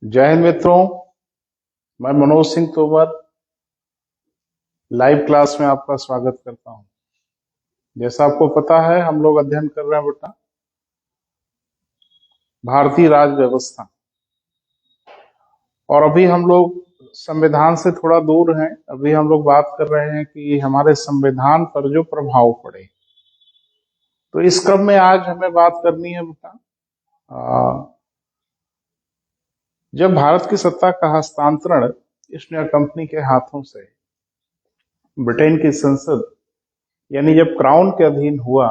जय हिंद मित्रों। मैं मनोज सिंह तोमर लाइव क्लास में आपका स्वागत करता हूं। जैसा आपको पता है, हम लोग अध्ययन कर रहे हैं बेटा भारतीय राज व्यवस्था, और अभी हम लोग संविधान से थोड़ा दूर हैं। अभी हम लोग बात कर रहे हैं कि हमारे संविधान पर जो प्रभाव पड़े। तो इस क्रम में आज हमें बात करनी है बेटा, जब भारत की सत्ता का हस्तांतरण ईस्ट इंडिया कंपनी के हाथों से ब्रिटेन की संसद यानी जब क्राउन के अधीन हुआ,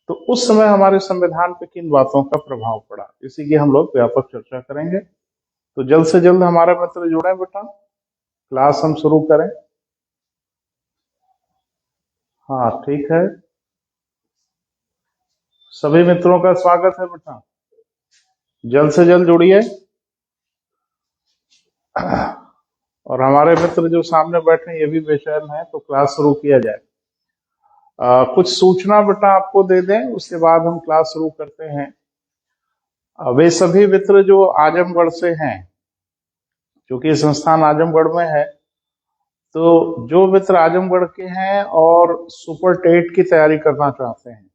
तो उस समय हमारे संविधान पे किन बातों का प्रभाव पड़ा, इसी की हम लोग व्यापक चर्चा करेंगे। तो जल्द से जल्द हमारे मित्र जुड़े बेटा, क्लास हम शुरू करें। हाँ ठीक है, सभी मित्रों का स्वागत है बेटा, जल्द से जल्द जुड़िए। और हमारे मित्र जो सामने बैठे हैं ये भी बेचैन है, तो क्लास शुरू किया जाए। कुछ सूचना बेटा आपको दे दें, उसके बाद हम क्लास शुरू करते हैं। वे सभी मित्र जो आजमगढ़ से हैं, क्योंकि संस्थान आजमगढ़ में है, तो जो मित्र आजमगढ़ के हैं और सुपर टेट की तैयारी करना चाहते हैं,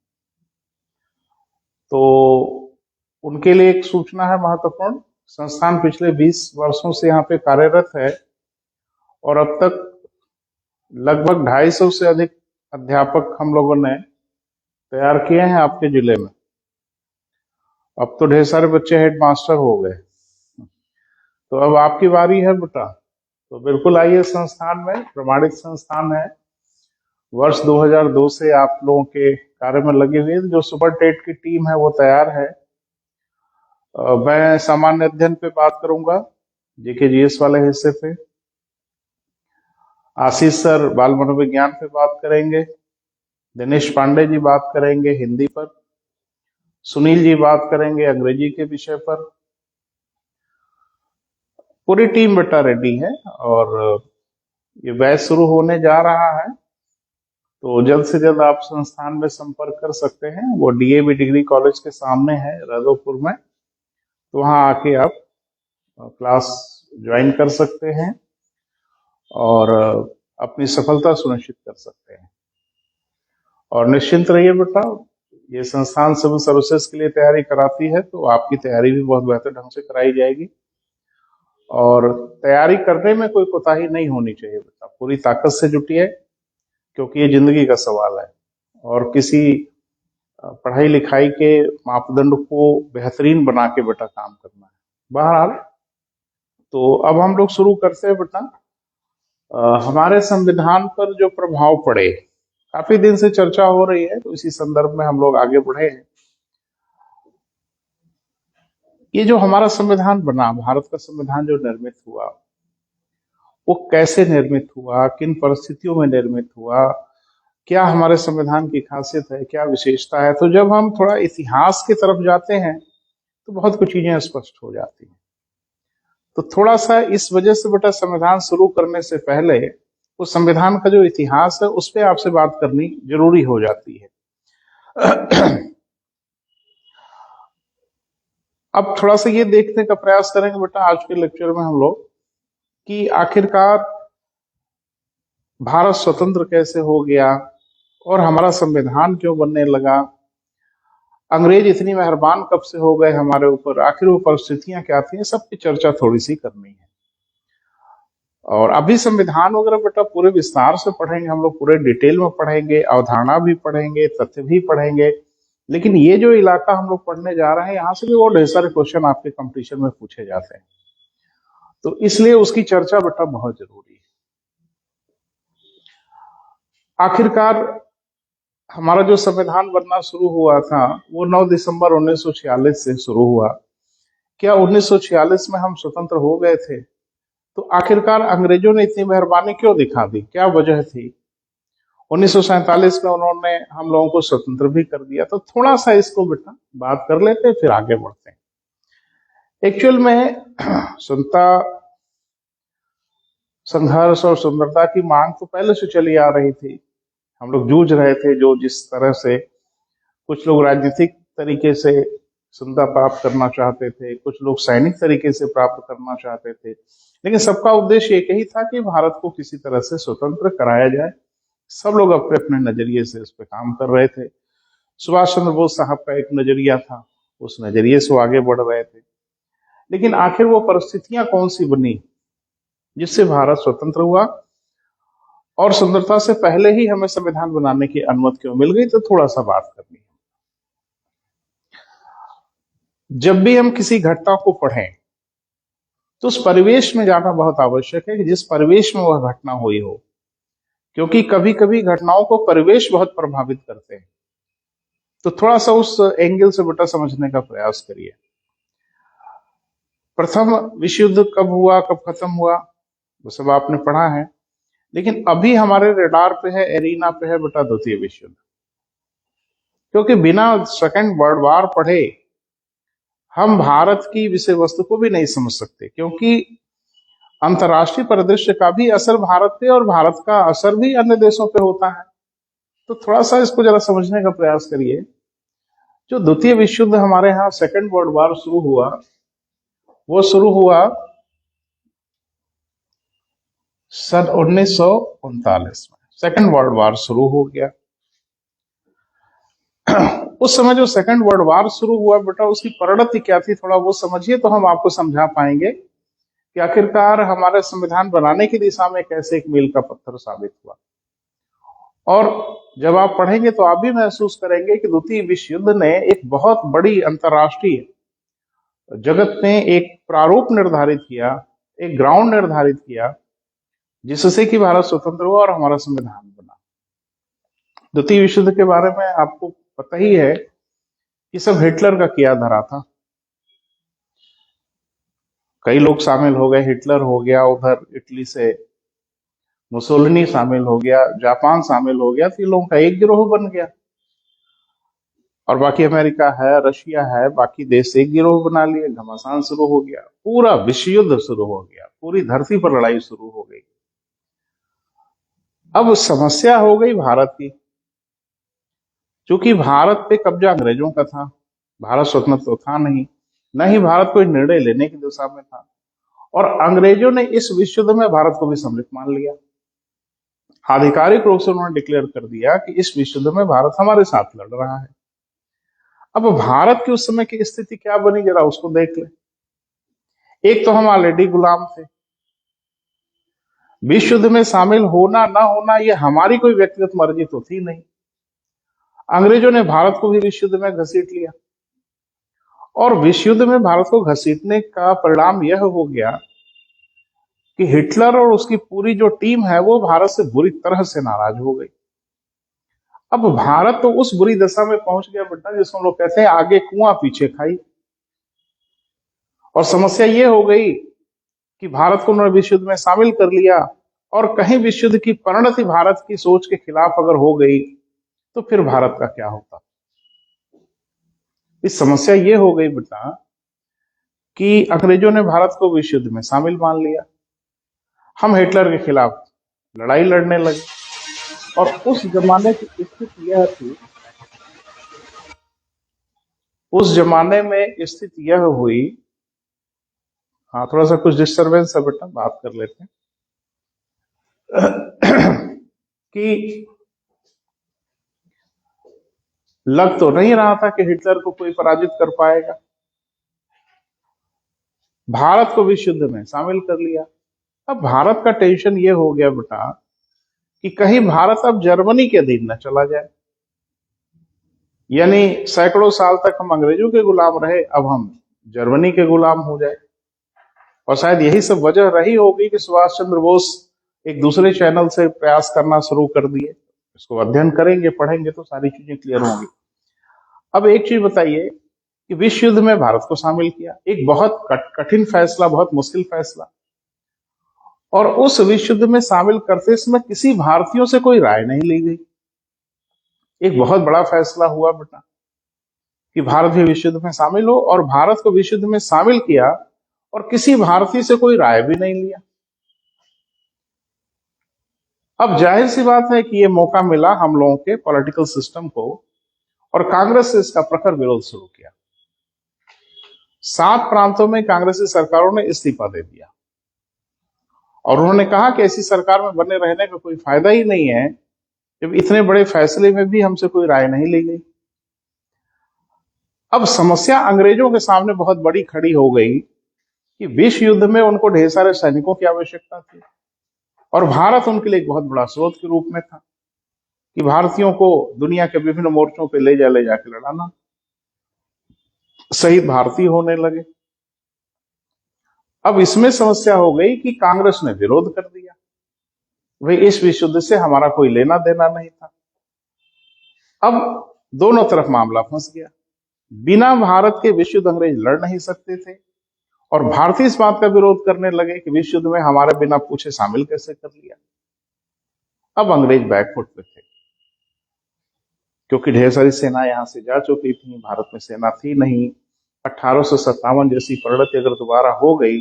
तो उनके लिए एक सूचना है महत्वपूर्ण। संस्थान पिछले 20 वर्षों से यहाँ पे कार्यरत है और अब तक लगभग 250 से अधिक अध्यापक हम लोगों ने तैयार किए हैं आपके जिले में। अब तो ढेर सारे बच्चे हेडमास्टर हो गए, तो अब आपकी बारी है बेटा। तो बिल्कुल आइए, संस्थान में प्रमाणित संस्थान है, वर्ष 2002 से आप लोगों के कार्य में लगे हुए। जो सुपर टेट की टीम है वो तैयार है। मैं सामान्य अध्ययन पे बात करूंगा, जीके जीएस वाले हिस्से पे। आशीष सर बाल मनोविज्ञान पे बात करेंगे, दिनेश पांडे जी बात करेंगे हिंदी पर, सुनील जी बात करेंगे अंग्रेजी के विषय पर। पूरी टीम बेटा रेडी है और ये बैच शुरू होने जा रहा है, तो जल्द से जल्द आप संस्थान में संपर्क कर सकते हैं। वो डीएवी डिग्री कॉलेज के सामने है राघोपुर में, तो वहाँ आके आप क्लास ज्वाइन कर सकते हैं और अपनी सफलता सुनिश्चित कर सकते हैं। और निश्चिंत रहिए बेटा, ये संस्थान सिविल सर्विसेज के लिए तैयारी कराती है, तो आपकी तैयारी भी बहुत बेहतर ढंग से कराई जाएगी। और तैयारी करने में कोई कोताही नहीं होनी चाहिए बेटा, पूरी ताकत से जुटिए, क्योंकि ये जिंदगी का सवाल है और किसी पढ़ाई लिखाई के मापदंड को बेहतरीन बना के बेटा काम करना है। बहरहाल, तो अब हम लोग शुरू करते हैं बेटा। हमारे संविधान पर जो प्रभाव पड़े, काफी दिन से चर्चा हो रही है, तो इसी संदर्भ में हम लोग आगे बढ़े हैं। ये जो हमारा संविधान बना, भारत का संविधान जो निर्मित हुआ, वो कैसे निर्मित हुआ, किन परिस्थितियों में निर्मित हुआ, क्या हमारे संविधान की खासियत है, क्या विशेषता है। तो जब हम थोड़ा इतिहास की तरफ जाते हैं तो बहुत कुछ चीजें स्पष्ट हो जाती हैं। तो थोड़ा सा इस वजह से बेटा संविधान शुरू करने से पहले उस संविधान का जो इतिहास है उस पर आपसे बात करनी जरूरी हो जाती है। अब थोड़ा सा ये देखने का प्रयास करेंगे बेटा आज के लेक्चर में हम लोग कि आखिरकार भारत स्वतंत्र कैसे हो गया और हमारा संविधान क्यों बनने लगा, अंग्रेज इतनी मेहरबान कब से हो गए हमारे ऊपर, आखिर वो परिस्थितियां क्या थी, सबकी चर्चा थोड़ी सी करनी है। और अभी संविधान वगैरह बेटा पूरे विस्तार से पढ़ेंगे हम लोग, पूरे डिटेल में पढ़ेंगे, अवधारणा भी पढ़ेंगे, तथ्य भी पढ़ेंगे। लेकिन ये जो इलाका हम लोग पढ़ने जा रहे हैं, यहाँ से भी वो ढेर सारे क्वेश्चन आपके कंपटीशन में पूछे जाते हैं, तो इसलिए उसकी चर्चा बेटा बहुत जरूरी है। आखिरकार हमारा जो संविधान बनना शुरू हुआ था वो 9 दिसंबर 1946 से शुरू हुआ। क्या 1946 में हम स्वतंत्र हो गए थे? तो आखिरकार अंग्रेजों ने इतनी मेहरबानी क्यों दिखा दी, क्या वजह थी? 1947 में उन्होंने हम लोगों को स्वतंत्र भी कर दिया। तो थोड़ा सा इसको बेटा बात कर लेते हैं, फिर आगे बढ़ते हैं। एक्चुअल में स्वतंत्रता संघर्ष और सुंदरता की मांग तो पहले से चली आ रही थी, हम लोग जूझ रहे थे। जो जिस तरह से कुछ लोग राजनीतिक तरीके से स्वतंत्रता प्राप्त करना चाहते थे, कुछ लोग सैनिक तरीके से प्राप्त करना चाहते थे, लेकिन सबका उद्देश्य एक ही था कि भारत को किसी तरह से स्वतंत्र कराया जाए। सब लोग अपने अपने नजरिए से उस पर काम कर रहे थे। सुभाष चंद्र बोस साहब का एक नजरिया था, उस नजरिए से वो आगे बढ़ रहे थे। लेकिन आखिर वो परिस्थितियां कौन सी बनी जिससे भारत स्वतंत्र हुआ, और स्वतंत्रता से पहले ही हमें संविधान बनाने की अनुमति क्यों मिल गई, तो थोड़ा सा बात करनी है। जब भी हम किसी घटना को पढ़ें तो उस परिवेश में जाना बहुत आवश्यक है कि जिस परिवेश में वह घटना हुई हो, क्योंकि कभी कभी घटनाओं को परिवेश बहुत प्रभावित करते हैं। तो थोड़ा सा उस एंगल से बेटा समझने का प्रयास करिए। प्रथम विश्व युद्ध कब हुआ, कब खत्म हुआ, वो सब आपने पढ़ा है। लेकिन अभी हमारे रडार पे है, एरिना पे है बेटा द्वितीय विश्व युद्ध। क्योंकि बिना सेकंड वर्ल्ड वॉर पढ़े हम भारत की विषय वस्तु को भी नहीं समझ सकते, क्योंकि अंतर्राष्ट्रीय परिदृश्य का भी असर भारत पे और भारत का असर भी अन्य देशों पे होता है। तो थोड़ा सा इसको जरा समझने का प्रयास करिए। जो द्वितीय विश्व युद्ध हमारे यहाँ सेकंड वर्ल्ड वॉर शुरू हुआ, वो शुरू हुआ सन 1939 में। सेकंड वर्ल्ड वॉर शुरू हो गया। उस समय जो सेकंड वर्ल्ड वॉर शुरू हुआ बेटा, उसकी परिणति क्या थी, थोड़ा वो समझिए तो हम आपको समझा पाएंगे कि आखिरकार हमारे संविधान बनाने की दिशा में कैसे एक मील का पत्थर साबित हुआ। और जब आप पढ़ेंगे तो आप भी महसूस करेंगे कि द्वितीय विश्व युद्ध ने एक बहुत बड़ी अंतर्राष्ट्रीय जगत में एक प्रारूप निर्धारित किया, एक ग्राउंड निर्धारित किया, जिससे कि भारत स्वतंत्र हुआ और हमारा संविधान बना। द्वितीय विश्व युद्ध के बारे में आपको पता ही है कि सब हिटलर का किया धरा था। कई लोग शामिल हो गए, हिटलर हो गया, उधर इटली से मुसोलिनी शामिल हो गया, जापान शामिल हो गया, तो ये लोगों का एक गिरोह बन गया। और बाकी अमेरिका है, रशिया है, बाकी देश एक गिरोह बना लिए, घमासान शुरू हो गया, पूरा विश्व युद्ध शुरू हो गया, पूरी धरती पर लड़ाई शुरू हो गई। अब समस्या हो गई भारत की, क्योंकि भारत पे कब्जा अंग्रेजों का था। भारत स्वतंत्र तो था नहीं, न ही भारत कोई निर्णय लेने की दिशा में था, और अंग्रेजों ने इस विश्व युद्ध में भारत को भी सम्मिलित मान लिया। आधिकारिक रूप से उन्होंने डिक्लेयर कर दिया कि इस विश्व युद्ध में भारत हमारे साथ लड़ रहा है। अब भारत की उस समय की स्थिति क्या बनी, जरा उसको देख ले। एक तो हम ऑलरेडी गुलाम थे, विश्व युद्ध में शामिल होना ना होना ये हमारी कोई व्यक्तिगत मर्जी तो थी नहीं। अंग्रेजों ने भारत को भी विश्व युद्ध में घसीट लिया, और विश्व युद्ध में भारत को घसीटने का परिणाम यह हो गया कि हिटलर और उसकी पूरी जो टीम है वो भारत से बुरी तरह से नाराज हो गई। अब भारत तो उस बुरी दशा में पहुंच गया बेटा, जिसको लोग कहते हैं आगे कुआं पीछे खाई। और समस्या ये हो गई कि भारत को उन्होंने विश्व युद्ध में शामिल कर लिया, और कहीं विश्व युद्ध की परिणति भारत की सोच के खिलाफ अगर हो गई तो फिर भारत का क्या होता। इस समस्या ये हो गई बेटा कि अंग्रेजों ने भारत को विश्व युद्ध में शामिल मान लिया, हम हिटलर के खिलाफ लड़ाई लड़ने लगे। और उस जमाने की स्थिति यह थी, उस जमाने में स्थिति यह हुई, हाँ थोड़ा सा कुछ डिस्टरबेंस है बेटा, बात कर लेते हैं कि लग तो नहीं रहा था कि हिटलर को कोई पराजित कर पाएगा। भारत को विश्व युद्ध में शामिल कर लिया। अब भारत का टेंशन ये हो गया बेटा कि कहीं भारत अब जर्मनी के अधीन न चला जाए। यानी सैकड़ों साल तक हम अंग्रेजों के गुलाम रहे, अब हम जर्मनी के गुलाम हो जाए। और शायद यही सब वजह रही होगी कि सुभाष चंद्र बोस एक दूसरे चैनल से प्रयास करना शुरू कर दिए। इसको अध्ययन करेंगे, पढ़ेंगे तो सारी चीजें क्लियर होंगी। अब एक चीज बताइए कि विश्व युद्ध में भारत को शामिल किया, एक बहुत कठिन फैसला, बहुत मुश्किल फैसला, और उस विश्व युद्ध में शामिल करते समय किसी भारतीयों से कोई राय नहीं ली गई। एक बहुत बड़ा फैसला हुआ बेटा कि भारत भी विश्व युद्ध में शामिल हो, और भारत को विश्व युद्ध में शामिल किया और किसी भारतीय से कोई राय भी नहीं लिया। अब जाहिर सी बात है कि ये मौका मिला हम लोगों के पॉलिटिकल सिस्टम को, और कांग्रेस से इसका प्रखर विरोध शुरू किया। 7 प्रांतों में कांग्रेसी सरकारों ने इस्तीफा दे दिया और उन्होंने कहा कि ऐसी सरकार में बने रहने का कोई फायदा ही नहीं है जब इतने बड़े फैसले में भी हमसे कोई राय नहीं ली गई। अब समस्या अंग्रेजों के सामने बहुत बड़ी खड़ी हो गई कि विश्व युद्ध में उनको ढेर सारे सैनिकों की आवश्यकता थी और भारत उनके लिए एक बहुत बड़ा स्रोत के रूप में था कि भारतीयों को दुनिया के विभिन्न मोर्चों पे ले जाके लड़ाना। शहीद भारतीय होने लगे। अब इसमें समस्या हो गई कि कांग्रेस ने विरोध कर दिया। भाई इस विश्व युद्ध से हमारा कोई लेना देना नहीं था। अब दोनों तरफ मामला फंस गया। बिना भारत के विश्व युद्ध अंग्रेज लड़ नहीं सकते थे और भारतीय इस बात का विरोध करने लगे कि विश्व युद्ध में हमारे बिना पूछे शामिल कैसे कर लिया। अब अंग्रेज बैकफुट पे थे क्योंकि ढेर सारी सेना यहां से जा चुकी थी, भारत में सेना थी नहीं। 1857 जैसी परिणति अगर दोबारा हो गई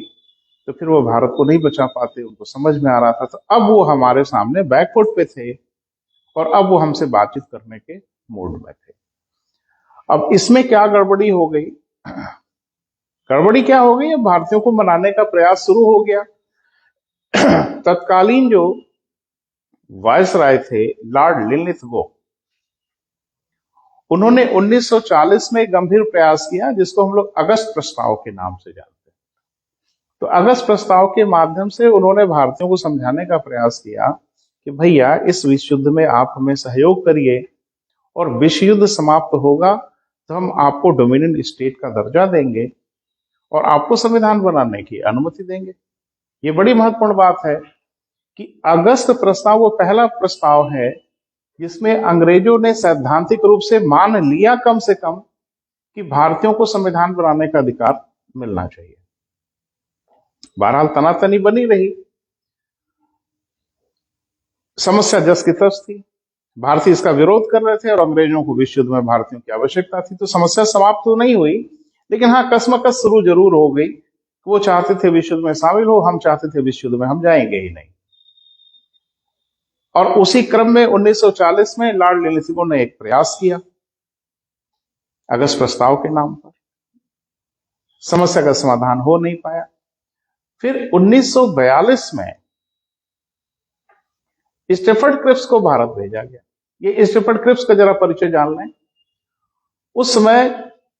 तो फिर वो भारत को नहीं बचा पाते, उनको समझ में आ रहा था। तो अब वो हमारे सामने बैकफुट पे थे और अब वो हमसे बातचीत करने के मूड में थे। अब इसमें क्या गड़बड़ी हो गई? गड़बड़ी क्या हो गई? अब भारतीयों को मनाने का प्रयास शुरू हो गया। तत्कालीन जो वायसराय थे लॉर्ड लिनलिथगो, उन्होंने 1940 में गंभीर प्रयास किया जिसको हम लोग अगस्त प्रस्ताव के नाम से जानते हैं। तो अगस्त प्रस्ताव के माध्यम से उन्होंने भारतीयों को समझाने का प्रयास किया कि भैया इस विश्व युद्ध में आप हमें सहयोग करिए और विश्व युद्ध समाप्त होगा तो हम आपको डोमिनियन स्टेट का दर्जा देंगे और आपको संविधान बनाने की अनुमति देंगे। ये बड़ी महत्वपूर्ण बात है कि अगस्त प्रस्ताव वो पहला प्रस्ताव है जिसमें अंग्रेजों ने सैद्धांतिक रूप से मान लिया कम से कम कि भारतीयों को संविधान बनाने का अधिकार मिलना चाहिए। बहरहाल तनातनी बनी रही, समस्या जस की तस थी। भारतीय इसका विरोध कर रहे थे और अंग्रेजों को विश्व युद्ध में भारतीयों की आवश्यकता थी। तो समस्या समाप्त तो नहीं हुई, लेकिन हाँ कश्मकश शुरू जरूर हो गई। वो चाहते थे विश्व युद्ध में शामिल हो, हम चाहते थे विश्व युद्ध में हम जाएंगे ही नहीं। और उसी क्रम में 1940 में लॉर्ड लिनलिथगो ने एक प्रयास किया अगस्त प्रस्ताव के नाम पर। समस्या का समाधान हो नहीं पाया। फिर 1942 में स्टेफर्ड क्रिप्स को भारत भेजा गया। ये स्टेफर्ड क्रिप्स का जरा परिचय जान लें। उस समय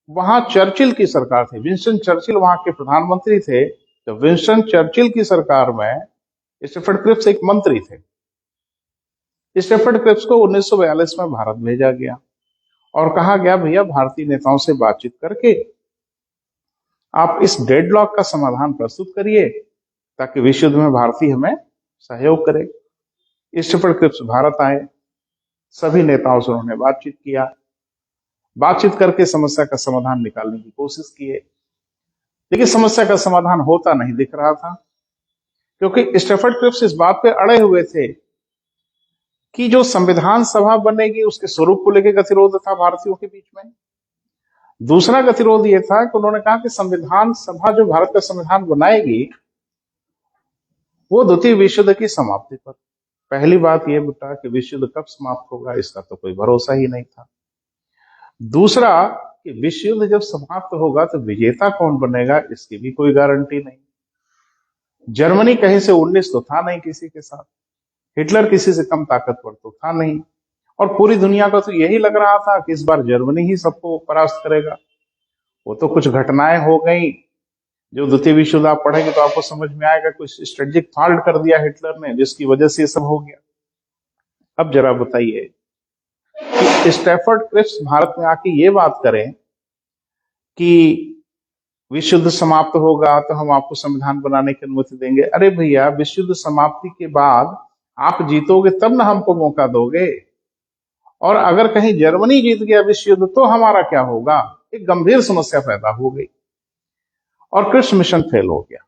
वहां चर्चिल की सरकार थी, विंस्टन चर्चिल वहां के प्रधानमंत्री थे। तो विंस्टन चर्चिल की सरकार में स्टेफर्ड क्रिप्स एक मंत्री थे। स्टेफर्ड क्रिप्स को 1942 में भारत भेजा गया और कहा गया भैया भारतीय नेताओं से बातचीत करके आप इस डेडलॉक का समाधान प्रस्तुत करिए ताकि विश्व युद्ध में भारतीय हमें सहयोग करे। स्टेफर्ड क्रिप्स भारत आए, सभी नेताओं से उन्होंने बातचीत किया, बातचीत करके समस्या का समाधान निकालने की कोशिश किए, लेकिन समस्या का समाधान होता नहीं दिख रहा था क्योंकि स्टेफर्ड क्रिप्स इस बात पे अड़े हुए थे कि जो संविधान सभा बनेगी उसके स्वरूप को लेकर गतिरोध था भारतीयों के बीच में। दूसरा गतिरोध यह था कि उन्होंने कहा कि संविधान सभा जो भारत का संविधान बनाएगी वो द्वितीय विश्व युद्ध की समाप्ति पर। पहली बात यह बेटा कि विश्व युद्ध कब समाप्त होगा इसका तो कोई भरोसा ही नहीं था। दूसरा कि विश्व युद्ध जब समाप्त होगा तो विजेता कौन बनेगा इसकी भी कोई गारंटी नहीं। जर्मनी कहीं से 19 तो था नहीं किसी के साथ, हिटलर किसी से कम ताकतवर तो था नहीं, और पूरी दुनिया को तो यही लग रहा था कि इस बार जर्मनी ही सबको परास्त करेगा। वो तो कुछ घटनाएं हो गई जो द्वितीय विश्व युद्ध आप पढ़ेंगे तो आपको समझ में आएगा, कुछ स्ट्रेटेजिक फॉल्ट कर दिया हिटलर ने जिसकी वजह से ये सब हो गया। अब जरा बताइए कि स्टेफर्ड क्रिप्स भारत में आके ये बात करें कि विश्व युद्ध समाप्त होगा तो हम आपको संविधान बनाने की अनुमति देंगे। अरे भैया विश्व युद्ध समाप्ति के बाद आप जीतोगे तब ना हमको मौका दोगे, और अगर कहीं जर्मनी जीत गया विश्व युद्ध तो हमारा क्या होगा? एक गंभीर समस्या पैदा हो गई और क्रिप्स मिशन फेल हो गया।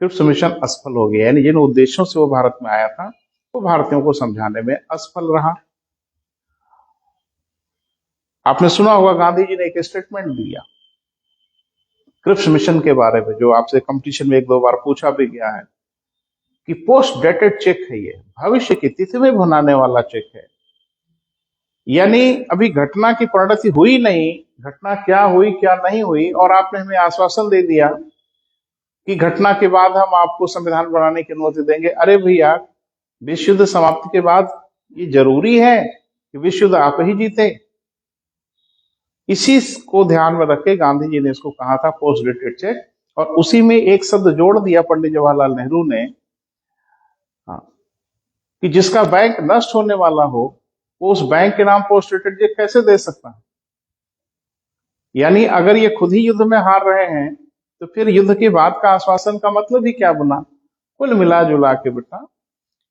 क्रिप्स मिशन असफल हो गया, यानी जिन उद्देश्यों से वो भारत में आया था वो भारतीयों को समझाने में असफल रहा। आपने सुना होगा गांधी जी ने एक स्टेटमेंट दिया क्रिप्स मिशन के बारे में, जो आपसे कंपटीशन में 1-2 बार पूछा भी गया है कि पोस्ट डेटेड चेक है, ये भविष्य की तिथि में बनाने वाला चेक है। यानी अभी घटना की परिणति हुई नहीं, घटना क्या हुई क्या नहीं हुई, और आपने हमें आश्वासन दे दिया कि घटना के बाद हम आपको संविधान बनाने की अनुमति देंगे। अरे भैया, विश्व युद्ध समाप्ति के बाद ये जरूरी है कि विश्व युद्ध आप ही जीते? इसी को ध्यान में रख के गांधी जी ने इसको कहा था पोस्ट डेटेड चेक, और उसी में एक शब्द जोड़ दिया पंडित जवाहरलाल नेहरू ने, हाँ, कि जिसका बैंक नष्ट होने वाला हो वो उस बैंक के नाम पोस्ट डेटेड चेक कैसे दे सकता है। यानी अगर ये खुद ही युद्ध में हार रहे हैं तो फिर युद्ध के बाद का आश्वासन का मतलब ही क्या बना। कुल मिला जुला के बेटा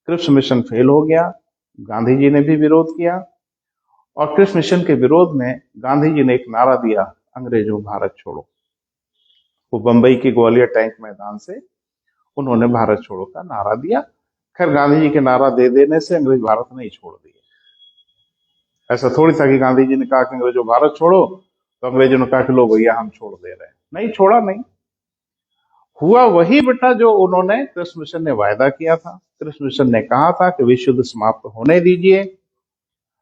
क्रिप्स मिशन फेल हो गया, गांधी जी ने भी विरोध किया, और क्रिप्स मिशन के विरोध में गांधी जी ने एक नारा दिया, अंग्रेजों भारत छोड़ो। वो बंबई के ग्वालियर टैंक मैदान से उन्होंने भारत छोड़ो का नारा दिया। खैर गांधी जी के नारा दे देने से अंग्रेज भारत नहीं छोड़ दिए। ऐसा थोड़ी था कि गांधी जी ने कहा कि अंग्रेजों भारत छोड़ो तो अंग्रेजों ने कहा कि लो भैया हम छोड़ दे रहे हैं। नहीं, छोड़ा नहीं। हुआ वही बेटा जो उन्होंने क्रिप्स मिशन ने वायदा किया था। क्रिप्स मिशन ने कहा था कि विश्व युद्ध समाप्त होने दीजिए,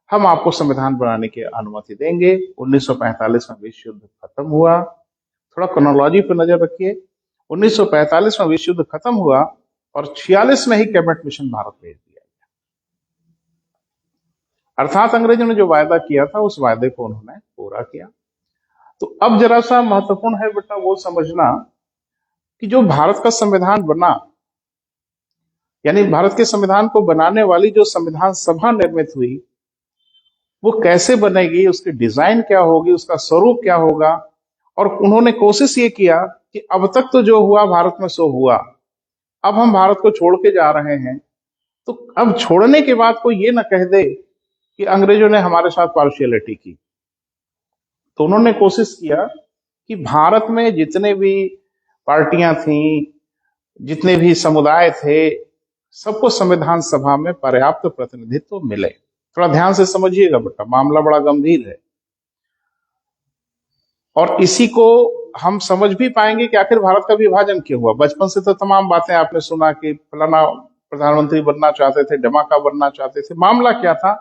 हम आपको संविधान बनाने की अनुमति देंगे। 1945 में विश्व युद्ध खत्म हुआ। थोड़ा क्रोनोलॉजी पर नजर रखिए। 1945 में विश्व युद्ध खत्म हुआ और 46 में ही कैबिनेट मिशन भारत भेज दिया गया। अर्थात अंग्रेजों ने जो वायदा किया था उस वायदे को उन्होंने पूरा किया। तो अब जरा सा महत्वपूर्ण है बेटा वो समझना कि जो भारत का संविधान बना, यानी भारत के संविधान को बनाने वाली जो संविधान सभा निर्मित हुई, वो कैसे बनेगी, उसकी डिजाइन क्या होगी, उसका स्वरूप क्या होगा। और उन्होंने कोशिश ये किया कि अब तक तो जो हुआ भारत में सो हुआ, अब हम भारत को छोड़ के जा रहे हैं, तो अब छोड़ने के बाद कोई ये ना कह दे कि अंग्रेजों ने हमारे साथ पार्शियलिटी की। तो उन्होंने कोशिश किया कि भारत में जितने भी पार्टियां थी, जितने भी समुदाय थे, सबको संविधान सभा में पर्याप्त प्रतिनिधित्व मिले। थोड़ा ध्यान से समझिएगा बेटा, मामला बड़ा गंभीर है। और इसी को हम समझ भी पाएंगे कि आखिर भारत का विभाजन क्यों हुआ। बचपन से तो तमाम बातें आपने सुना कि फलाना प्रधानमंत्री बनना चाहते थे, धमाका बनना चाहते थे। मामला क्या था?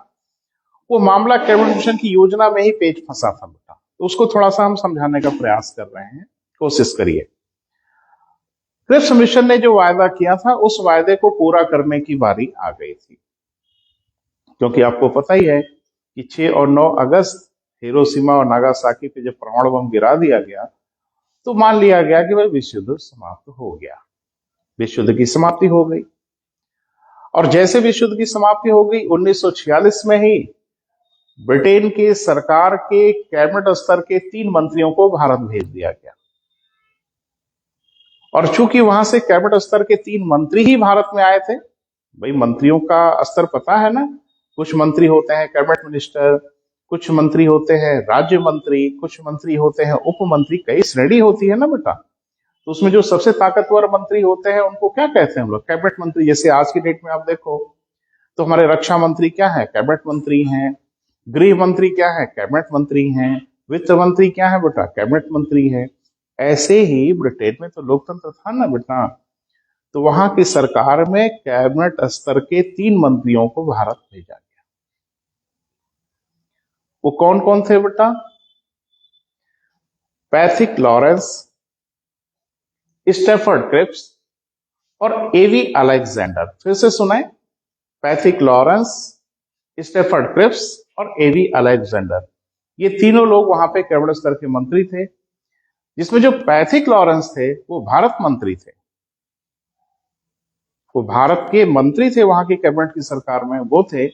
वो मामला कैबिनेट मिशन की योजना में ही पेच फंसा था बेटा। तो उसको थोड़ा सा हम समझाने का प्रयास कर रहे हैं, कोशिश करिए। क्रिप्स मिशन ने जो वायदा किया था उस वायदे को पूरा करने की बारी आ गई थी, क्योंकि आपको पता ही है कि 6 और 9 अगस्त हिरोशिमा और नागासाकी पे जब परमाणु बम गिरा दिया गया तो मान लिया गया कि भाई विश्व युद्ध समाप्त हो गया, विश्व युद्ध की समाप्ति हो गई। और जैसे विश्व युद्ध की समाप्ति हो गई, 1946 में ही ब्रिटेन की सरकार के कैबिनेट स्तर के 3 मंत्रियों को भारत भेज दिया गया। और चूंकि वहां से कैबिनेट स्तर के 3 मंत्री ही भारत में आए थे, भाई मंत्रियों का स्तर पता है ना, कुछ मंत्री होते हैं कैबिनेट मिनिस्टर, कुछ मंत्री होते हैं राज्य मंत्री, कुछ मंत्री होते हैं उप मंत्री, कई श्रेणी होती है ना बेटा। तो उसमें जो सबसे ताकतवर मंत्री होते हैं उनको क्या कहते हैं हम लोग? कैबिनेट मंत्री। जैसे आज की डेट में आप देखो तो हमारे रक्षा मंत्री क्या है? कैबिनेट मंत्री हैं। गृह मंत्री क्या है? कैबिनेट मंत्री हैं। वित्त मंत्री क्या है बेटा? कैबिनेट मंत्री है। ऐसे ही ब्रिटेन में तो लोकतंत्र था ना बेटा, तो वहां की सरकार में कैबिनेट स्तर के 3 मंत्रियों को भारत भेजा गया। वो कौन कौन थे बेटा? पैथिक लॉरेंस, स्टेफर्ड क्रिप्स और एवी अलेक्जेंडर। फिर से सुनाए, पैथिक लॉरेंस, स्टेफर्ड क्रिप्स और एवी अलेक्जेंडर। ये तीनों लोग वहां पे कैबिनेट स्तर के मंत्री थे, जिसमें जो पैथिक लॉरेंस थे वो भारत मंत्री थे, वो भारत के मंत्री थे वहां की कैबिनेट की सरकार में, वो थे।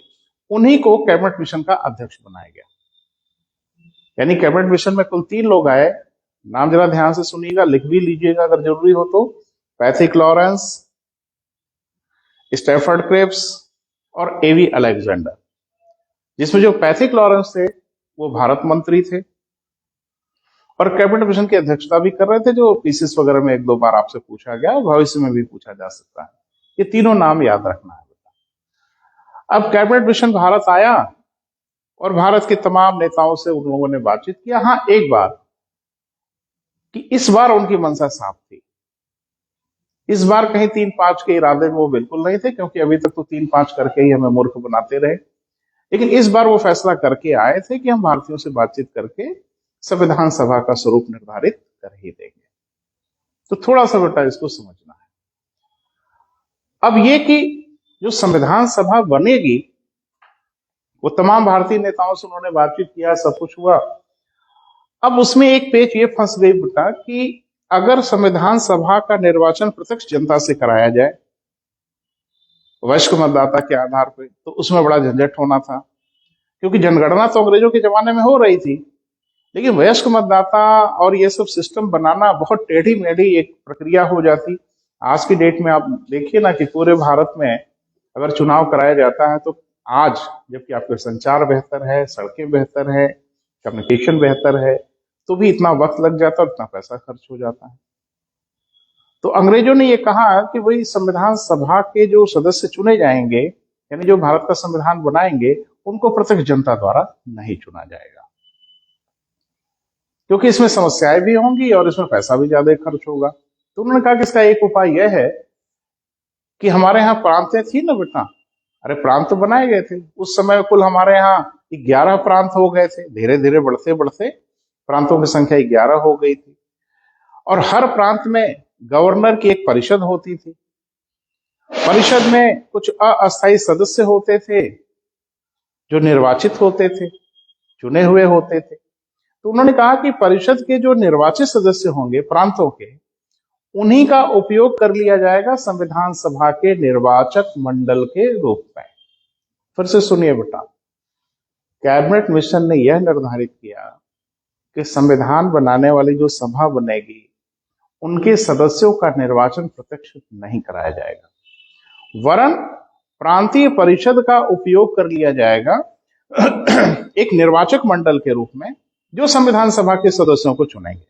उन्हीं को कैबिनेट मिशन का अध्यक्ष बनाया गया। यानी कैबिनेट मिशन में कुल 3 लोग आए। नाम जरा ध्यान से सुनिएगा, लिख भी लीजिएगा अगर जरूरी हो तो। पैथिक लॉरेंस, स्टेफर्ड क्रिप्स और एवी अलेक्जेंडर। जिसमें जो पैथिक लॉरेंस थे वो भारत मंत्री थे और कैबिनेट मिशन की अध्यक्षता भी कर रहे थे, जो पीसीएस वगैरह में 1-2 बार आपसे पूछा गया, भविष्य में भी पूछा जा सकता है। ये तीनों नाम याद रखना है। अब कैबिनेट मिशन भारत आया और भारत के तमाम नेताओं से उन लोगों ने बातचीत किया। हाँ, एक बात कि इस बार उनकी मंशा साफ थी। इस बार कहीं 3-5 के इरादे में वो बिल्कुल नहीं थे, क्योंकि अभी तक तो 3-5 करके ही हमें मूर्ख बनाते रहे। लेकिन इस बार वो फैसला करके आए थे कि हम भारतीयों से बातचीत करके संविधान सभा का स्वरूप निर्धारित कर ही देंगे। तो थोड़ा सा बेटा इसको समझना है। अब ये कि जो संविधान सभा बनेगी, वो तमाम भारतीय नेताओं से उन्होंने बातचीत किया, सब कुछ हुआ। अब उसमें एक पेच ये फंस गई बेटा कि अगर संविधान सभा का निर्वाचन प्रत्यक्ष जनता से कराया जाए वयस्क मतदाता के आधार पर, तो उसमें बड़ा झंझट होना था, क्योंकि जनगणना तो अंग्रेजों के जमाने में हो रही थी, लेकिन वयस्क मतदाता और ये सब सिस्टम बनाना बहुत टेढ़ी मेढ़ी एक प्रक्रिया हो जाती। आज की डेट में आप देखिए ना कि पूरे भारत में अगर चुनाव कराया जाता है तो आज, जबकि आपके संचार बेहतर है, सड़कें बेहतर है, कम्युनिकेशन बेहतर है, तो भी इतना वक्त लग जाता है, इतना पैसा खर्च हो जाता है। तो अंग्रेजों ने ये कहा कि वही संविधान सभा के जो सदस्य चुने जाएंगे, यानी जो भारत का संविधान बनाएंगे, उनको प्रत्यक्ष जनता द्वारा नहीं चुना जाएगा, क्योंकि इसमें समस्याएं भी होंगी और इसमें पैसा भी ज्यादा खर्च होगा। तो उन्होंने कहा कि इसका एक उपाय यह है कि हमारे यहाँ प्रांतें थी ना बेटा, अरे प्रांत तो बनाए गए थे उस समय, कुल हमारे यहाँ 11 प्रांत हो गए थे, धीरे धीरे बढ़ते बढ़ते प्रांतों की संख्या 11 हो गई थी, और हर प्रांत में गवर्नर की एक परिषद होती थी। परिषद में कुछ अस्थायी सदस्य होते थे जो निर्वाचित होते थे, चुने हुए होते थे। तो उन्होंने कहा कि परिषद के जो निर्वाचित सदस्य होंगे प्रांतों के, उन्हीं का उपयोग कर लिया जाएगा संविधान सभा के निर्वाचक मंडल के रूप में। फिर से सुनिए बेटा, कैबिनेट मिशन ने यह निर्धारित किया कि संविधान बनाने वाली जो सभा बनेगी, उनके सदस्यों का निर्वाचन प्रत्यक्ष नहीं कराया जाएगा, वरन प्रांतीय परिषद का उपयोग कर लिया जाएगा एक निर्वाचक मंडल के रूप में, जो संविधान सभा के सदस्यों को चुनेंगे।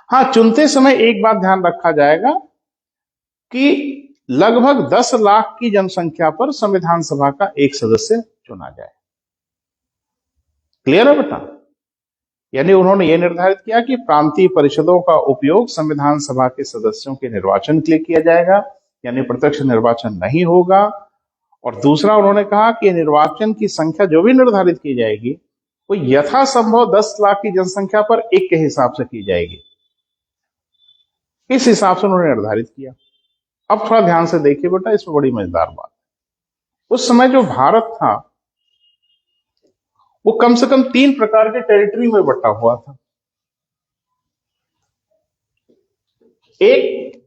हाँ, चुनते समय एक बात ध्यान रखा जाएगा कि लगभग 10 लाख की जनसंख्या पर संविधान सभा का एक सदस्य चुना जाए। क्लियर है बेटा? यानी उन्होंने यह निर्धारित किया कि प्रांतीय परिषदों का उपयोग संविधान सभा के सदस्यों के निर्वाचन के लिए किया जाएगा, यानी प्रत्यक्ष निर्वाचन नहीं होगा। और दूसरा उन्होंने कहा कि निर्वाचन की संख्या जो भी निर्धारित की जाएगी, वो यथासंभव 10 लाख की जनसंख्या पर एक के हिसाब से की जाएगी। इस हिसाब से उन्होंने निर्धारित किया। अब थोड़ा ध्यान से देखिए बेटा, इसमें बड़ी मजेदार बात, उस समय जो भारत था वो कम से कम 3 प्रकार के टेरिटरी में बटा हुआ था। एक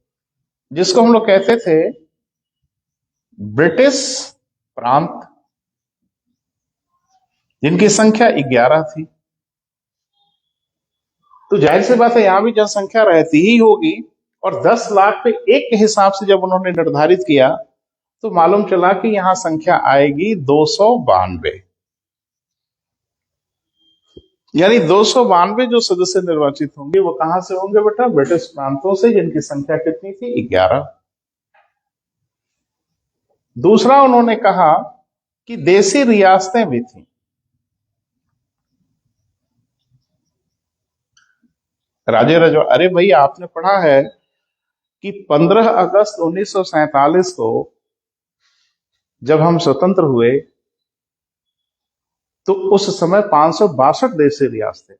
जिसको हम लोग कहते थे ब्रिटिश प्रांत, जिनकी संख्या 11 थी। तो जाहिर सी बात है यहां भी जनसंख्या रहती ही होगी, और 10 लाख पे एक के हिसाब से जब उन्होंने निर्धारित किया तो मालूम चला कि यहां संख्या आएगी 292, यानी 292 जो सदस्य निर्वाचित होंगे वो कहां से होंगे बेटा? ब्रिटिश प्रांतों से, जिनकी संख्या कितनी थी? 11। दूसरा उन्होंने कहा कि देसी रियासतें भी थी। राजे रजो, अरे भाई आपने पढ़ा है कि 15 अगस्त 1947 को जब हम स्वतंत्र हुए तो उस समय 562 देशी रियासतें,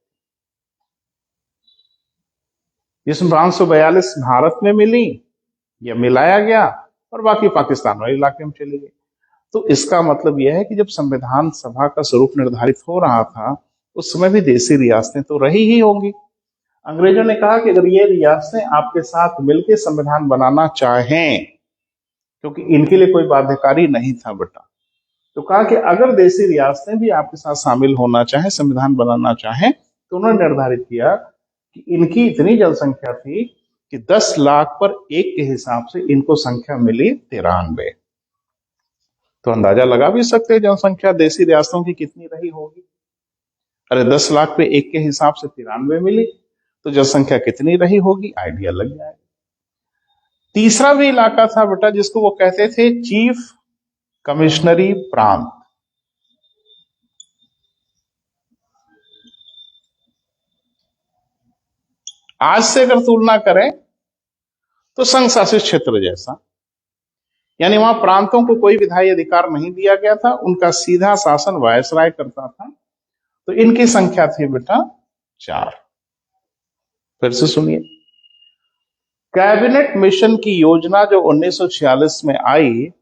जिसमें 542 भारत में मिली या मिलाया गया और बाकी पाकिस्तान वाले इलाके में चली गई। तो इसका मतलब यह है कि जब संविधान सभा का स्वरूप निर्धारित हो रहा था उस समय भी देशी रियासतें तो रही ही होंगी। अंग्रेजों ने कहा कि अगर ये रियासतें आपके साथ मिलकर संविधान बनाना चाहें, क्योंकि इनके लिए कोई बाध्यकारी नहीं था बेटा, तो कहा कि अगर देशी रियासतें भी आपके साथ शामिल होना चाहें, संविधान बनाना चाहें, तो उन्होंने निर्धारित किया कि इनकी इतनी जनसंख्या थी कि 10 लाख पर एक के हिसाब से इनको संख्या मिली 93। तो अंदाजा लगा भी सकते हैं जनसंख्या देशी रियासतों की कितनी रही होगी। अरे 10 लाख पे एक के हिसाब से 93 मिली, तो जनसंख्या कितनी रही होगी, आइडिया लग जाएगा। तीसरा भी इलाका था बेटा जिसको वो कहते थे चीफ कमिश्नरी प्रांत। आज से अगर तुलना करें तो संघ शासित क्षेत्र जैसा, यानी वहां प्रांतों को कोई विधायी अधिकार नहीं दिया गया था, उनका सीधा शासन वायसराय करता था। तो इनकी संख्या थी बेटा 4। फिर से सुनिए, कैबिनेट मिशन की योजना जो 1946 में आई,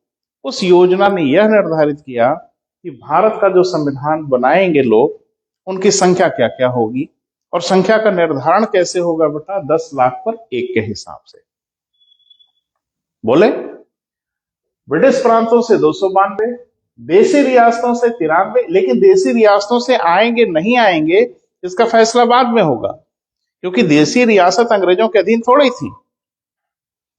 उस योजना ने यह निर्धारित किया कि भारत का जो संविधान बनाएंगे लोग, उनकी संख्या क्या क्या होगी, और संख्या का निर्धारण कैसे होगा बेटा, 10 लाख पर 1 के हिसाब से। बोले, ब्रिटिश प्रांतों से 292, देसी रियासतों से 93, लेकिन देसी रियासतों से आएंगे नहीं आएंगे इसका फैसला बाद में होगा, क्योंकि देसी रियासत अंग्रेजों के अधीन थोड़ी थी,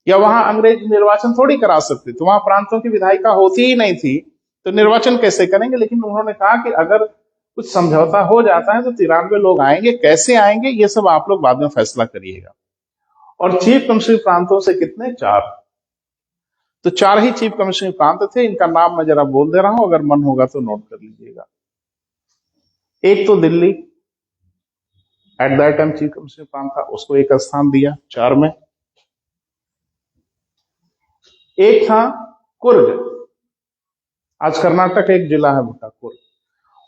या वहां अंग्रेज निर्वाचन थोड़ी करा सकते, तो वहां प्रांतों की विधायिका होती ही नहीं थी, तो निर्वाचन कैसे करेंगे। लेकिन उन्होंने कहा कि अगर कुछ समझौता हो जाता है तो 93 लोग आएंगे, कैसे आएंगे ये सब आप लोग बाद में फैसला करिएगा। और चीफ कमिश्नरी प्रांतों से कितने, 4। तो 4 ही चीफ कमिश्नरी प्रांत थे। इनका नाम मैं जरा बोल दे रहा हूं, अगर मन होगा तो नोट कर लीजिएगा। एक तो Delhi, at that time chief commissionary प्रांत था, उसको एक स्थान दिया 4 में। एक था कुर्ग, आज कर्नाटक एक जिला है बेटा कुर्ग,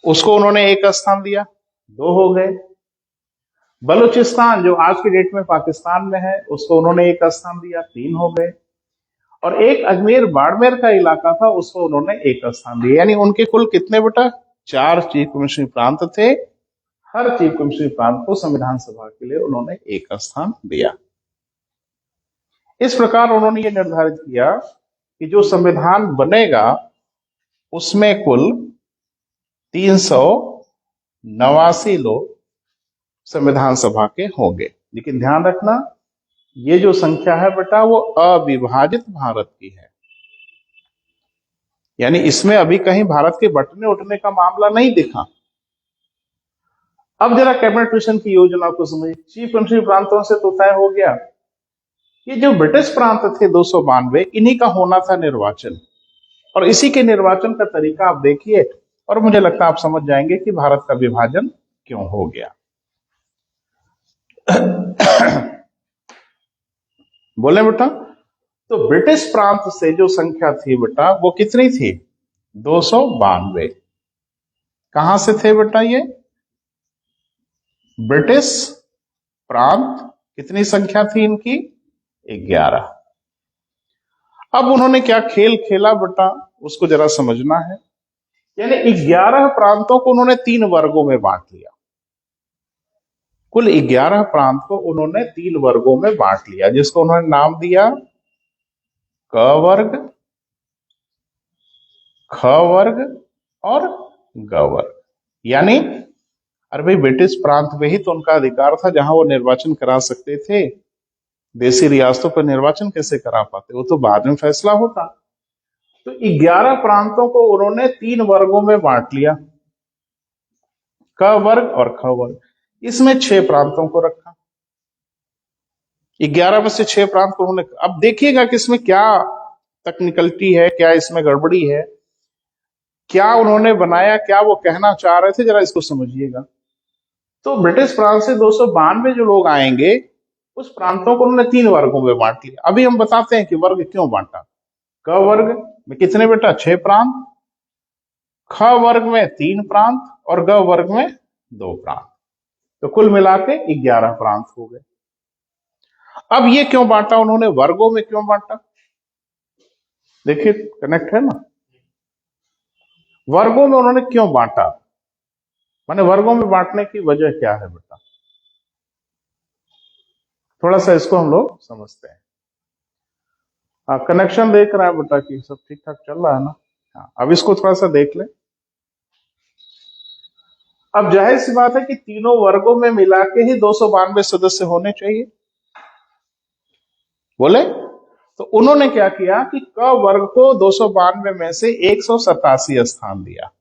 उसको उन्होंने एक स्थान दिया, 2 हो गए। बलूचिस्तान जो आज की डेट में पाकिस्तान में है, उसको उन्होंने एक स्थान दिया, 3 हो गए। और एक अजमेर बाड़मेर का इलाका था, उसको उन्होंने एक स्थान दिया। यानी उनके कुल कितने बेटा, 4 चीफ कमिश्नरी प्रांत थे। हर चीफ कमिश्नरी प्रांत को संविधान सभा के लिए उन्होंने एक स्थान दिया। इस प्रकार उन्होंने ये निर्धारित किया कि जो संविधान बनेगा उसमें कुल 389 लोग संविधान सभा के होंगे। लेकिन ध्यान रखना, ये जो संख्या है बेटा वो अविभाजित भारत की है, यानी इसमें अभी कहीं भारत के बंटने उठने का मामला नहीं दिखा। अब जरा कैबिनेट मिशन की योजना को समझिए। चीफ कमिश्नरी प्रांतों से तो तय हो गया, ये जो ब्रिटिश प्रांत थे 292, इन्हीं का होना था निर्वाचन, और इसी के निर्वाचन का तरीका आप देखिए, और मुझे लगता है आप समझ जाएंगे कि भारत का विभाजन क्यों हो गया। बोले बेटा, तो ब्रिटिश प्रांत से जो संख्या थी बेटा वो कितनी थी, 292। कहां से थे बेटा ये ब्रिटिश प्रांत, कितनी संख्या थी इनकी, 11। अब उन्होंने क्या खेल खेला बेटा, उसको जरा समझना है। यानी 11 प्रांतों को उन्होंने 3 वर्गों में बांट लिया। कुल 11 प्रांत को उन्होंने 3 वर्गों में बांट लिया, जिसको उन्होंने नाम दिया क वर्ग, ख वर्ग और ग वर्ग। यानी अरे भाई, ब्रिटिश प्रांत में ही तो उनका अधिकार था जहां वो निर्वाचन करा सकते थे, देसी रियासतों पर निर्वाचन कैसे करा पाते, वो तो बाद में फैसला होता। तो 11 प्रांतों को उन्होंने 3 वर्गों में बांट लिया, क वर्ग और ख वर्ग। इसमें 6 प्रांतों को रखा, 11 में से 6 प्रांत को उन्होंने। अब देखिएगा कि इसमें क्या टेक्निकलिटी है, क्या इसमें गड़बड़ी है, क्या उन्होंने बनाया, क्या वो कहना चाह रहे थे, जरा इसको समझिएगा। तो ब्रिटिश प्रांत से 292 जो लोग आएंगे, उस प्रांतों को उन्होंने 3 वर्गों में बांट लिया। अभी हम बताते हैं कि वर्ग क्यों बांटा। क वर्ग में कितने बेटा, 6 प्रांत, ख वर्ग में 3 प्रांत और ग वर्ग में 2 प्रांत, तो कुल मिला के 11 प्रांत हो गए। अब ये क्यों बांटा उन्होंने, वर्गों में क्यों बांटा, देखिए कनेक्ट है ना। वर्गों में उन्होंने क्यों बांटा, माने वर्गों में बांटने की वजह क्या है बेटा, थोड़ा सा इसको हम लोग समझते हैं। हाँ, कनेक्शन देख रहा है बेटा कि सब ठीक ठाक चल रहा है ना। हाँ, अब इसको थोड़ा सा देख ले। अब जाहिर सी बात है कि तीनों वर्गों में मिला के ही 292 सदस्य होने चाहिए। बोले, तो उन्होंने क्या किया कि क वर्ग को 292 में से 187 स्थान दिया,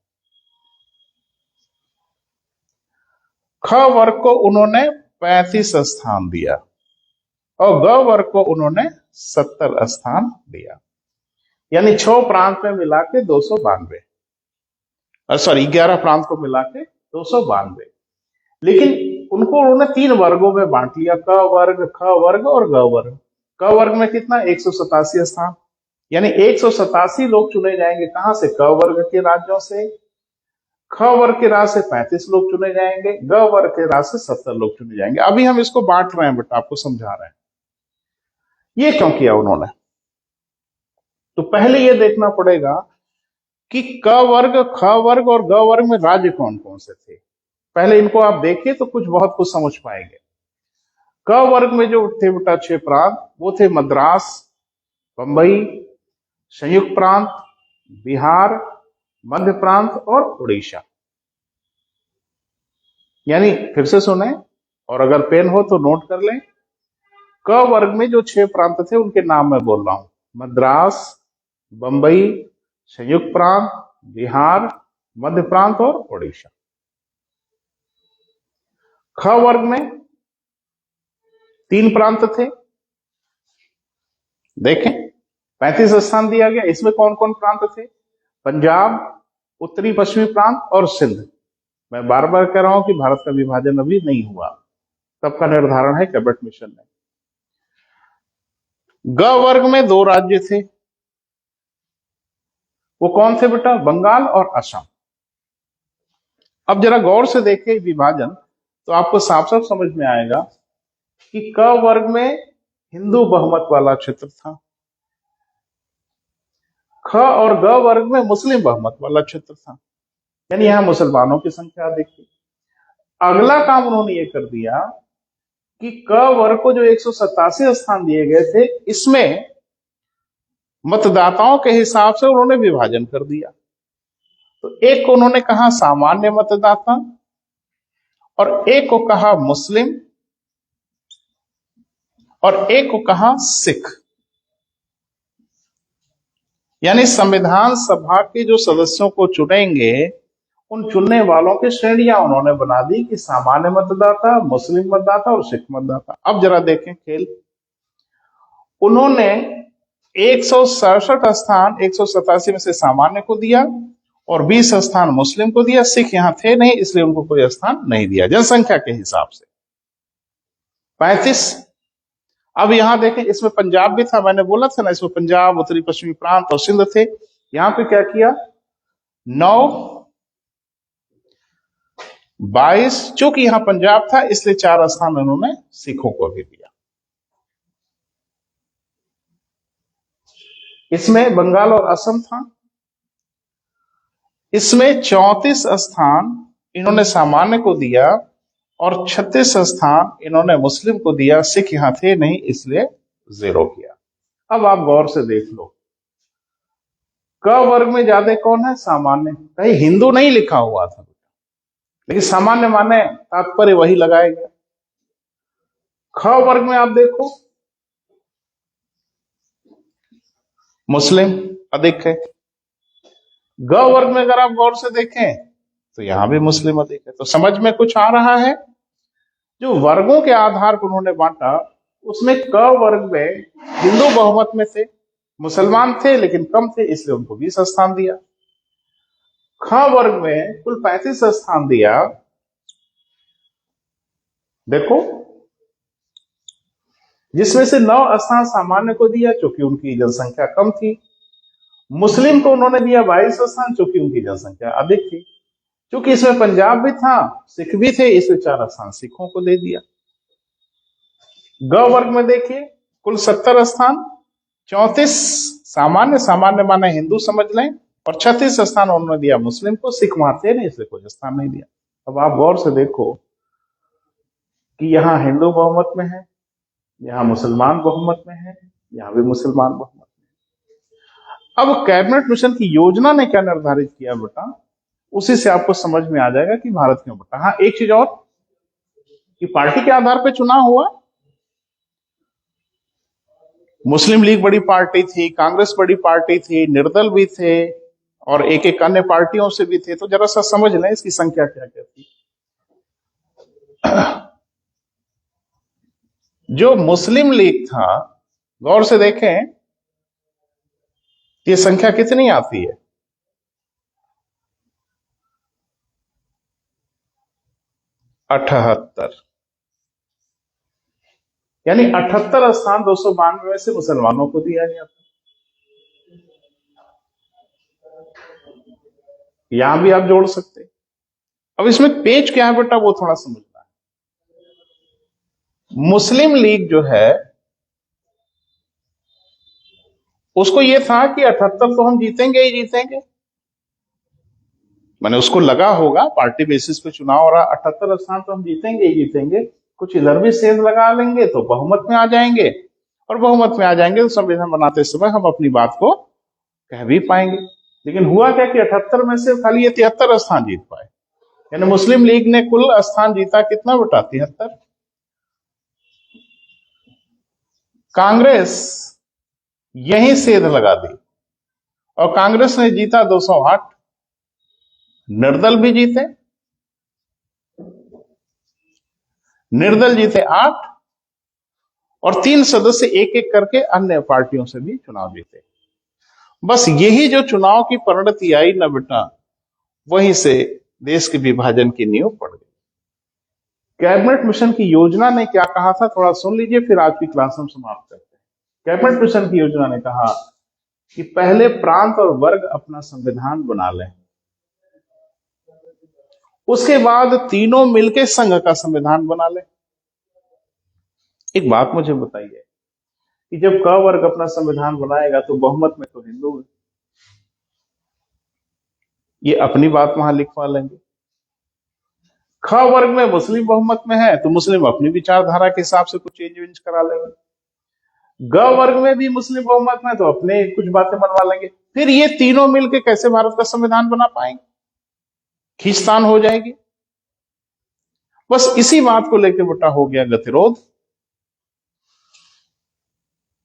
ख वर्ग को उन्होंने 35 स्थान दिया और ग वर्ग को उन्होंने 70 स्थान दिया। यानी 6 प्रांत में मिला के 292, सॉरी 11 प्रांत को मिला के 292। लेकिन उनको उन्होंने 3 वर्गों में बांट लिया, क वर्ग, ख वर्ग और ग वर्ग। क वर्ग में कितना, 187 स्थान, यानी 187 लोग चुने जाएंगे। कहां से? क वर्ग के राज्यों से। ख वर्ग के राज्य से 35 लोग चुने जाएंगे। ग वर्ग के राज्य से 70 लोग चुने जाएंगे। अभी हम इसको बांट रहे हैं बेटा, आपको समझा रहे हैं ये क्यों किया उन्होंने। तो पहले ये देखना पड़ेगा कि क वर्ग, ख वर्ग और ग वर्ग में राज्य कौन कौन से थे। पहले इनको आप देखिए तो कुछ बहुत कुछ समझ पाएंगे। क वर्ग में जो थे बेटा 6 प्रांत, वो थे मद्रास, बंबई, संयुक्त प्रांत, बिहार, मध्य प्रांत और उड़ीसा। यानी फिर से सुने और अगर पेन हो तो नोट कर लें। क वर्ग में जो 6 प्रांत थे उनके नाम मैं बोल रहा हूं। मद्रास, बंबई, संयुक्त प्रांत, बिहार, मध्य प्रांत और उड़ीसा। ख वर्ग में 3 प्रांत थे, देखें 35 स्थान दिया गया। इसमें कौन कौन प्रांत थे? पंजाब, उत्तरी पश्चिमी प्रांत और सिंध। मैं बार बार कह रहा हूं कि भारत का विभाजन अभी नहीं हुआ, तब का निर्धारण है कैबिनेट मिशन ने। ग वर्ग में 2 राज्य थे, वो कौन थे बेटा? बंगाल और असम। अब जरा गौर से देखें विभाजन तो आपको साफ साफ समझ में आएगा कि क वर्ग में हिंदू बहुमत वाला क्षेत्र था, ख और ग वर्ग में मुस्लिम बहुमत वाला क्षेत्र था। यानी यहां मुसलमानों की संख्या अधिक थी। अगला काम उन्होंने ये कर दिया कि क वर्ग को जो 187 स्थान दिए गए थे, इसमें मतदाताओं के हिसाब से उन्होंने विभाजन कर दिया। तो एक को उन्होंने कहा सामान्य मतदाता और एक को कहा मुस्लिम और एक को कहा सिख। यानी संविधान सभा के जो सदस्यों को चुनेंगे, उन चुनने वालों की श्रेणियां उन्होंने बना दी कि सामान्य मतदाता, मुस्लिम मतदाता और सिख मतदाता। अब जरा देखें खेल। उन्होंने 167 स्थान 187 में से सामान्य को दिया और 20 स्थान मुस्लिम को दिया। सिख यहां थे नहीं, इसलिए उनको कोई स्थान नहीं दिया जनसंख्या के हिसाब से। 35। अब यहां देखें, इसमें पंजाब भी था, मैंने बोला था ना, इसमें पंजाब, उत्तरी पश्चिमी प्रांत और सिंध थे। यहां पे क्या किया? 9, 22। चूंकि यहां पंजाब था इसलिए 4 स्थान उन्होंने सिखों को भी दिया। इसमें बंगाल और असम था। इसमें 34 स्थान इन्होंने सामान्य को दिया और 36 स्थान इन्होंने मुस्लिम को दिया। सिख यहां थे नहीं इसलिए 0 किया। अब आप गौर से देख लो, क वर्ग में ज्यादा कौन है? सामान्य। कहीं हिंदू नहीं लिखा हुआ था, लेकिन सामान्य माने तात्पर्य वही लगाया गया। ख वर्ग में आप देखो मुस्लिम अधिक है। ग वर्ग में अगर आप गौर से देखें तो यहां भी मुस्लिम अधिक है। तो समझ में कुछ आ रहा है? जो वर्गों के आधार पर उन्होंने बांटा, उसमें क वर्ग में हिंदू बहुमत में थे, मुसलमान थे लेकिन कम थे, इसलिए उनको 20 स्थान दिया। ख वर्ग में कुल 35 स्थान दिया। देखो, जिसमें से 9 स्थान सामान्य को दिया क्योंकि उनकी जनसंख्या कम थी। मुस्लिम को उन्होंने दिया 22 स्थान क्योंकि उनकी जनसंख्या अधिक थी। क्योंकि इसमें पंजाब भी था, सिख भी थे, इसलिए 4 स्थान सिखों को दे दिया। ग वर्ग में देखिए कुल 70 स्थान, 34 सामान्य, सामान्य माने हिंदू समझ लें, और 36 स्थान उन्होंने दिया मुस्लिम को। सिख वहां थे नहीं इसलिए कोई स्थान नहीं दिया। अब आप गौर से देखो कि यहां हिंदू बहुमत में है, यहां मुसलमान बहुमत में है, यहां भी मुसलमान बहुमत में। अब कैबिनेट मिशन की योजना ने क्या निर्धारित किया बेटा, उसी से आपको समझ में आ जाएगा कि भारत क्यों बटा। हाँ, एक चीज और कि पार्टी के आधार पर चुनाव हुआ। मुस्लिम लीग बड़ी पार्टी थी, कांग्रेस बड़ी पार्टी थी, निर्दल भी थे और एक एक अन्य पार्टियों से भी थे। तो जरा सा समझ लें इसकी संख्या क्या क्या थी। जो मुस्लिम लीग था, गौर से देखें ये संख्या कितनी आती है? 78। यानी 78 स्थान 292 में से मुसलमानों को दिया गया था। यहां भी आप जोड़ सकते हैं। अब इसमें पेच क्या है बेटा, वो थोड़ा समझना है। मुस्लिम लीग जो है उसको ये था कि 78 तो हम जीतेंगे ही जीतेंगे। मैंने उसको लगा होगा पार्टी बेसिस पे चुनाव हो रहा, 78 स्थान तो हम जीतेंगे ही जीतेंगे, कुछ इधर भी सेंध लगा लेंगे तो बहुमत में आ जाएंगे, और बहुमत में आ जाएंगे तो संविधान बनाते समय हम अपनी बात को कह भी पाएंगे। लेकिन हुआ क्या कि 78 में से खाली ये 73 स्थान जीत पाए। यानी मुस्लिम लीग ने कुल स्थान जीता कितना बेटा, 73। कांग्रेस यही सेध लगा दी और कांग्रेस ने जीता 208। निर्दल भी जीते, निर्दल जीते 8, और 3 सदस्य एक एक करके अन्य पार्टियों से भी चुनाव जीते। बस यही जो चुनाव की परिणति आई ना बेटा, वहीं से देश के विभाजन की नींव पड़ गई। कैबिनेट मिशन की योजना ने क्या कहा था, थोड़ा सुन लीजिए, फिर आज की क्लास हम समाप्त करते हैं। कैबिनेट मिशन की योजना ने कहा कि पहले प्रांत और वर्ग अपना संविधान बना लें, उसके बाद तीनों मिलकर संघ का संविधान बना लें। एक बात मुझे बताइए कि जब क वर्ग अपना संविधान बनाएगा तो बहुमत में तो हिंदू है, ये अपनी बात वहां लिखवा लेंगे। ख वर्ग में मुस्लिम बहुमत में है तो मुस्लिम अपनी विचारधारा के हिसाब से कुछ चेंज वेंज करा लेंगे। ग वर्ग में भी मुस्लिम बहुमत में तो अपने कुछ बातें बनवा लेंगे। फिर ये तीनों मिलकर कैसे भारत का संविधान बना पाएंगे, खींचतान हो जाएगी। बस इसी बात को लेकर बेटा हो गया गतिरोध,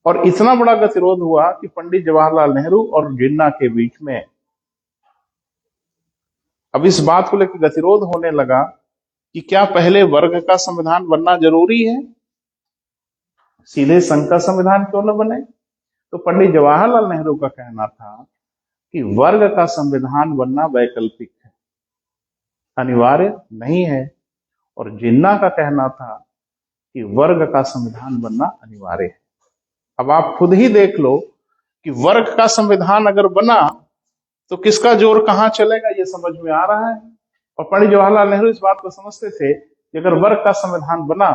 और इतना बड़ा गतिरोध हुआ कि पंडित जवाहरलाल नेहरू और जिन्ना के बीच में अब इस बात को लेकर गतिरोध होने लगा कि क्या पहले वर्ग का संविधान बनना जरूरी है, सीधे संघ का संविधान क्यों न बने। तो पंडित जवाहरलाल नेहरू का कहना था कि वर्ग का संविधान बनना वैकल्पिक है, अनिवार्य नहीं है। और जिन्ना का कहना था कि वर्ग का संविधान बनना अनिवार्य है। अब आप खुद ही देख लो कि वर्ग का संविधान अगर बना तो किसका जोर कहां चलेगा, ये समझ में आ रहा है। और पंडित जवाहरलाल नेहरू इस बात को समझते थे कि अगर वर्ग का संविधान बना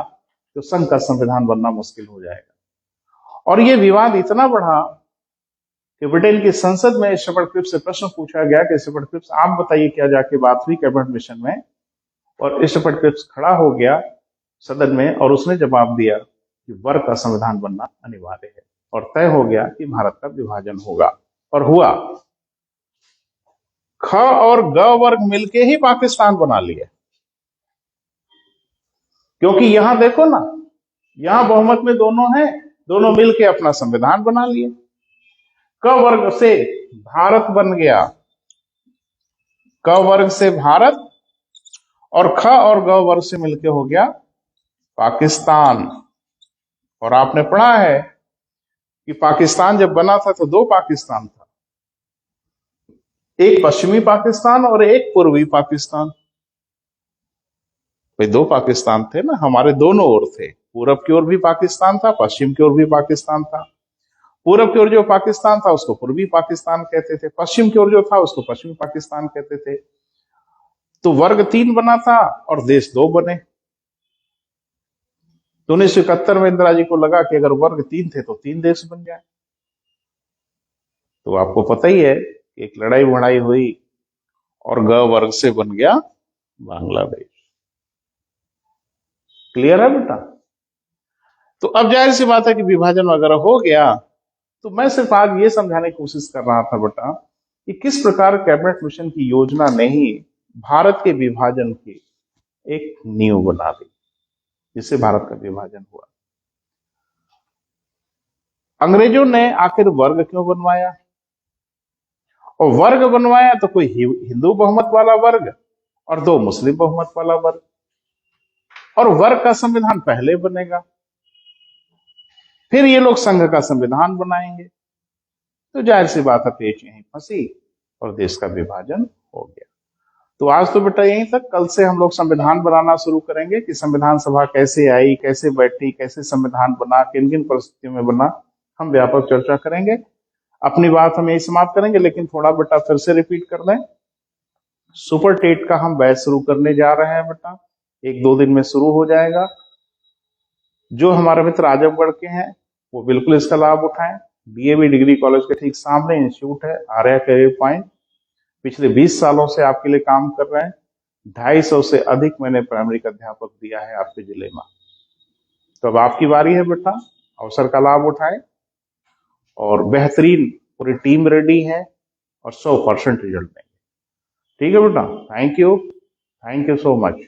तो संघ का संविधान बनना मुश्किल हो जाएगा। और ये विवाद इतना बढ़ा कि ब्रिटेन की संसद में शेपर्ड क्रिप्स से प्रश्न पूछा गया कि शेपर्ड क्रिप्स आप बताइए क्या जाके बात हुई कैबिनेट मिशन में। और शेपर्ड क्रिप्स खड़ा हो गया सदन में और उसने जवाब दिया कि वर्ग का संविधान बनना अनिवार्य है, और तय हो गया कि भारत का विभाजन होगा। और हुआ, ख और ग वर्ग मिलके ही पाकिस्तान बना लिया। क्योंकि यहां देखो ना, यहां बहुमत में दोनों हैं, दोनों मिलके अपना संविधान बना लिए। क वर्ग से भारत बन गया, क वर्ग से भारत, और ख और ग वर्ग से मिलके हो गया पाकिस्तान। और आपने पढ़ा है कि पाकिस्तान जब बना था तो 2 पाकिस्तान था, एक पश्चिमी पाकिस्तान और एक पूर्वी पाकिस्तान। भाई 2 पाकिस्तान थे ना, हमारे दोनों ओर थे, पूरब की ओर भी पाकिस्तान था, पश्चिम की ओर भी पाकिस्तान था। पूरब की ओर जो पाकिस्तान था उसको पूर्वी पाकिस्तान कहते थे, पश्चिम की ओर जो था उसको पश्चिमी पाकिस्तान कहते थे। तो वर्ग 3 बना था और देश 2 बने। तो 1971 में इंदिरा जी को लगा कि अगर वर्ग 3 थे तो 3 देश बन जाए। तो आपको पता ही है कि एक लड़ाई भड़ाई हुई और ग वर्ग से बन गया बांग्लादेश। क्लियर है बेटा। तो अब जाहिर सी बात है कि विभाजन वगैरह हो गया। तो मैं सिर्फ आज ये समझाने की कोशिश कर रहा था बेटा कि किस प्रकार कैबिनेट मिशन की योजना ने ही भारत के विभाजन की एक नींव बना दी, जिससे भारत का विभाजन हुआ। अंग्रेजों ने आखिर वर्ग क्यों बनवाया, और वर्ग बनवाया तो कोई हिंदू बहुमत वाला वर्ग और 2 मुस्लिम बहुमत वाला वर्ग, और वर्ग का संविधान पहले बनेगा, फिर ये लोग संघ का संविधान बनाएंगे। तो जाहिर सी बात है पेच यहीं फंसी और देश का विभाजन हो गया। तो आज तो बेटा यहीं तक, कल से हम लोग संविधान बनाना शुरू करेंगे कि संविधान सभा कैसे आई, कैसे बैठी, कैसे संविधान बना, किन किन परिस्थितियों में बना, हम व्यापक चर्चा करेंगे। अपनी बात हम यही समाप्त करेंगे, लेकिन थोड़ा बेटा फिर से रिपीट कर दें सुपर टेट का हम बैच शुरू करने जा रहे हैं बेटा, 1-2 दिन में शुरू हो जाएगा। जो हमारे मित्र आजमगढ़ के हैं वो बिल्कुल इसका लाभ उठाएं। डीएवी डिग्री कॉलेज के ठीक सामने इंस्टीट्यूट है आर्या करियर पॉइंट, पिछले 20 सालों से आपके लिए काम कर रहे हैं। 250 से अधिक मैंने प्राइमरी का अध्यापक दिया है आपके जिले में। तो अब आपकी बारी है बेटा, अवसर का लाभ उठाएं और बेहतरीन पूरी टीम रेडी है और 100% रिजल्ट देंगे। ठीक है बेटा, थैंक यू सो मच।